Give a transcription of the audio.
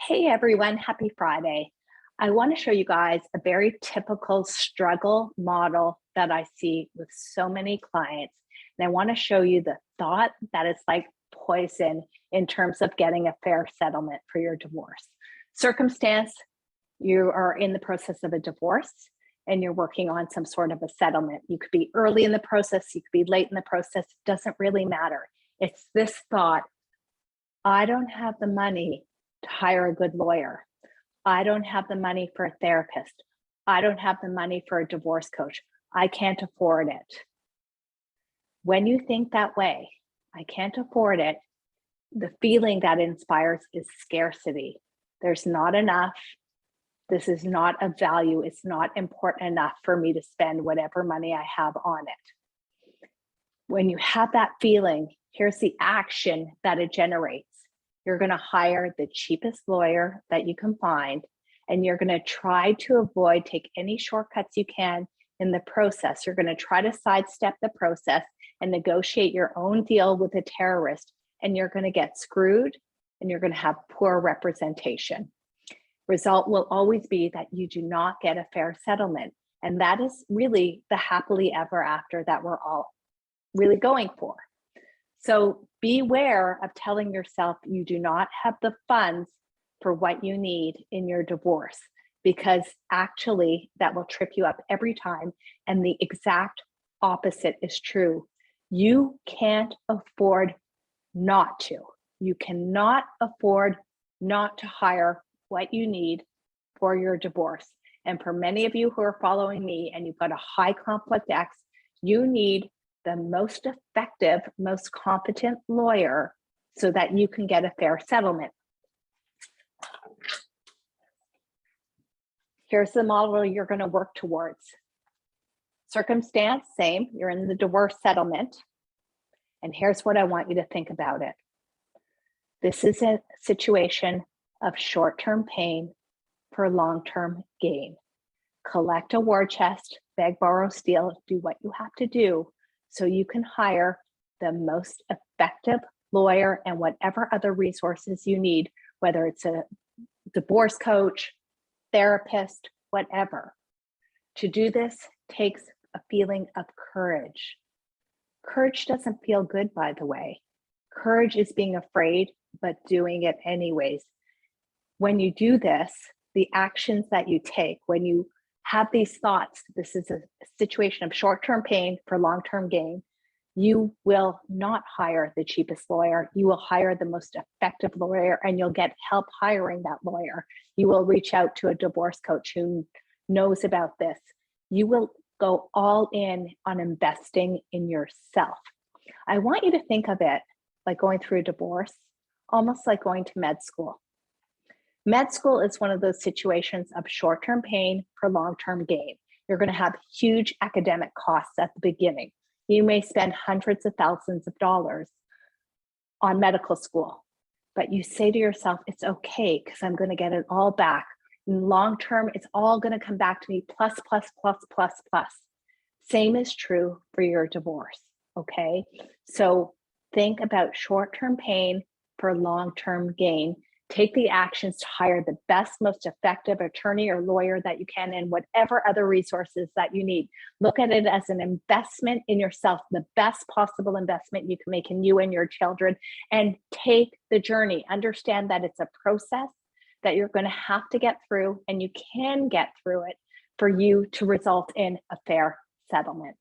Hey everyone, happy Friday. I want to show you guys a very typical struggle model that I see with so many clients. And I want to show you the thought that is like poison in terms of getting a fair settlement for your divorce. Circumstance, you are in the process of a divorce and you're working on some sort of a settlement. You could be early in the process, you could be late in the process, it doesn't really matter. It's this thought, I don't have the money to hire a good lawyer. I don't have the money for a therapist. I don't have the money for a divorce coach. I can't afford it. When you think that way, I can't afford it, the feeling that inspires is scarcity. There's not enough. This is not of value. It's not important enough for me to spend whatever money I have on it. When you have that feeling, here's the action that it generates. You're going to hire the cheapest lawyer that you can find, and you're going to try to take any shortcuts you can in the process. You're going to try to sidestep the process and negotiate your own deal with a terrorist, and you're going to get screwed and you're going to have poor representation. Result will always be that you do not get a fair settlement. And that is really the happily ever after that we're all really going for. So beware of telling yourself you do not have the funds for what you need in your divorce, because actually that will trip you up every time. And the exact opposite is true. You can't afford not to. You cannot afford not to hire what you need for your divorce. And for many of you who are following me and you've got a high conflict ex, you need the most effective, most competent lawyer so that you can get a fair settlement. Here's the model you're going to work towards. Circumstance, same, you're in the divorce settlement. And here's what I want you to think about it. This is a situation of short-term pain for long-term gain. Collect a war chest, beg, borrow, steal, do what you have to do so you can hire the most effective lawyer and whatever other resources you need, whether it's a divorce coach, therapist, whatever. To do this takes a feeling of courage. Courage doesn't feel good, by the way. Courage is being afraid, but doing it anyways. When you do this, the actions that you take, when you have these thoughts, this is a situation of short-term pain for long-term gain, you will not hire the cheapest lawyer. You will hire the most effective lawyer, and you'll get help hiring that lawyer. You will reach out to a divorce coach who knows about this. You will go all in on investing in yourself. I want you to think of it like going through a divorce, almost like going to med school. Med school is one of those situations of short-term pain for long-term gain. You're going to have huge academic costs at the beginning. You may spend hundreds of thousands of dollars on medical school, but you say to yourself, it's okay because I'm going to get it all back. In long-term, it's all going to come back to me plus, plus, plus, plus, plus. Same is true for your divorce, okay? So think about short-term pain for long-term gain. Take the actions to hire the best, most effective attorney or lawyer that you can, and whatever other resources that you need. Look at it as an investment in yourself, the best possible investment you can make in you and your children, and take the journey. Understand that it's a process that you're going to have to get through, and you can get through it for you to result in a fair settlement.